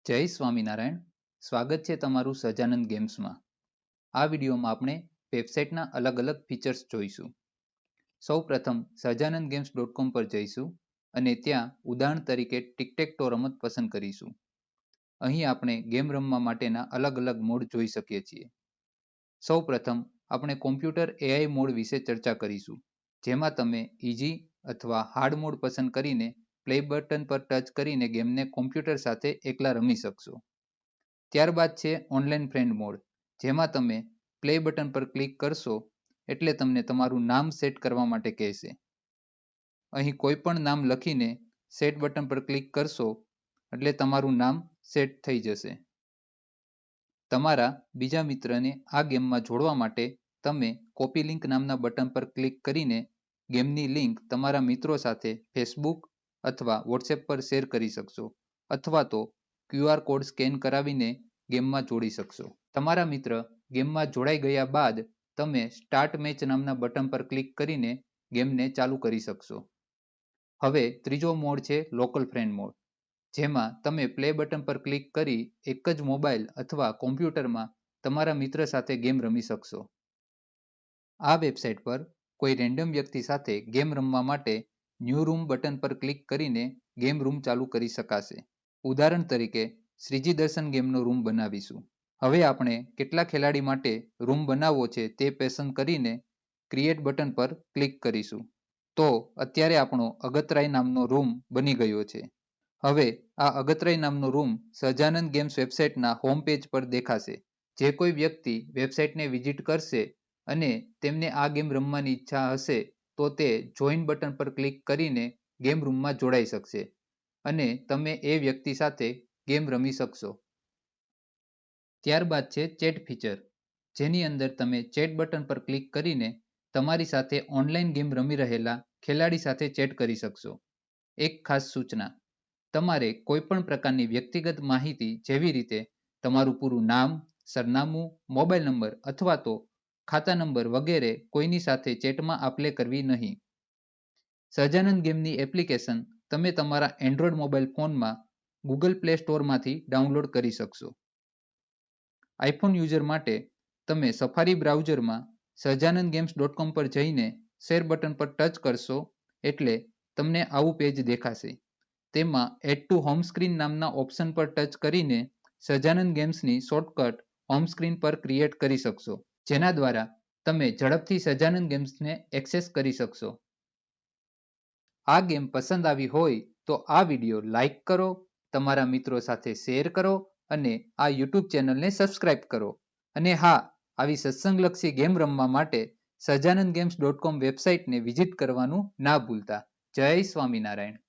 જય સ્વામિનારાયણ. સ્વાગત છે તમારું સજાનંદ ગેમ્સમાં. આ વિડીયોમાં આપણે વેબસાઇટના અલગ અલગ ફીચર્સ જોઈશું. સૌ પ્રથમ સજાનંદગેમ્સ.com પર જઈશું અને ત્યાં ઉદાહરણ તરીકે ટિક-ટેક ટો રમત પસંદ કરીશું. અહીં આપણે ગેમ રમવા માટેના અલગ અલગ મોડ જોઈ શકીએ છીએ. સૌ પ્રથમ આપણે કોમ્પ્યુટર AI મોડ વિશે ચર્ચા કરીશું, જેમાં તમે ઇઝી અથવા હાર્ડ મોડ પસંદ કરીને પ્લે બટન પર ટચ કરીને ગેમને કોમ્પ્યુટર સાથે એકલા રમી શકશો. ત્યારબાદ છે ઓનલાઈન ફ્રેન્ડ મોડ, જેમાં તમે પ્લે બટન પર ક્લિક કરશો એટલે તમને તમારું નામ સેટ કરવા માટે કહેશે. અહીં કોઈ પણ નામ લખીને સેટ બટન પર ક્લિક કરશો એટલે તમારું નામ સેટ થઈ જશે. તમારા બીજા મિત્રને આ ગેમમાં જોડવા માટે તમે કોપી લિંક નામના બટન પર ક્લિક કરીને ગેમની લિંક તમારા મિત્રો સાથે ફેસબુક અથવા વોટ્સએપ પર શેર કરી શકશો, અથવા તો QR કોડ સ્કેન કરાવીને ગેમમાં જોડી શકશો. તમારા મિત્ર ગેમમાં જોડાઈ ગયા બાદ તમે સ્ટાર્ટ મેચ નામના બટન પર ક્લિક કરીને ગેમને ચાલુ કરી શકશો. હવે ત્રીજો મોડ છે લોકલ ફ્રેન્ડ મોડ, જેમાં તમે પ્લે બટન પર ક્લિક કરી એક જ મોબાઈલ અથવા કોમ્પ્યુટરમાં તમારા મિત્ર સાથે ગેમ રમી શકશો. આ વેબસાઇટ પર કોઈ રેન્ડમ વ્યક્તિ સાથે ગેમ રમવા માટે ન્યૂ રૂમ બટન પર ક્લિક કરીને ગેમ રૂમ ચાલુ કરી શકાશે. ઉદાહરણ તરીકે શ્રીજી દર્શન ગેમનો રૂમ બનાવીશું. હવે આપણે કેટલા ખેલાડી માટે રૂમ બનાવવો છે તે પસંદ કરીને ક્રિએટ બટન પર ક્લિક કરીશું. તો અત્યારે આપણો અગતરાય નામનો રૂમ બની ગયો છે. હવે આ અગતરાય નામનો રૂમ સજાનંદ ગેમ્સ વેબસાઇટના હોમ પેજ પર દેખાશે. જે કોઈ વ્યક્તિ વેબસાઇટને વિઝિટ કરશે અને તેમને આ ગેમ રમવાની ઈચ્છા હશે તો તે જોઈન બટન પર ક્લિક કરીને ગેમ રૂમમાં જોડાઈ શકશે અને તમે એ વ્યક્તિ સાથે ગેમ રમી શકશો. ત્યારબાદ છે ચેટ ફીચર, જેની અંદર તમે ચેટ બટન પર ક્લિક કરીને તમારી સાથે ઓનલાઈન ગેમ રમી રહેલા ખેલાડી સાથે ચેટ કરી શકશો. એક ખાસ સૂચના, તમારે કોઈ પણ પ્રકારની વ્યક્તિગત માહિતી જેવી રીતે તમારું પૂરું નામ, સરનામું, મોબાઈલ નંબર અથવા તો ખાતા નંબર વગેરે કોઈની સાથે ચેટમાં આપ-લે કરવી નહીં. સજાનંદ ગેમની એપ્લિકેશન તમે તમારા એન્ડ્રોઈડ મોબાઈલ ફોનમાં ગૂગલ પ્લે સ્ટોરમાંથી ડાઉનલોડ કરી શકશો. આઈફોન યુઝર માટે તમે સફારી બ્રાઉઝરમાં સજાનંદગેમ્સ.com પર જઈને શેર બટન પર ટચ કરશો એટલે તમને આવું પેજ દેખાશે. તેમાં એડ ટુ હોમ સ્ક્રીન નામના ઓપ્શન પર ટચ કરીને સજાનંદ ગેમ્સની શોર્ટકટ હોમ સ્ક્રીન પર ક્રિએટ કરી શકશો, જેના દ્વારા તમે ઝડપથી સજાનંદ ગેમ્સને એક્સેસ કરી શકશો. આ ગેમ પસંદ આવી હોય તો આ વિડીયો લાઈક કરો, તમારા મિત્રો સાથે શેર કરો અને આ યુટ્યુબ ચેનલને સબસ્ક્રાઇબ કરો. અને હા, આવી સત્સંગલક્ષી ગેમ રમવા માટે સજાનંદગેમ્સ.com વેબસાઇટને વિઝિટ કરવાનું ના ભૂલતા. જય સ્વામિનારાયણ.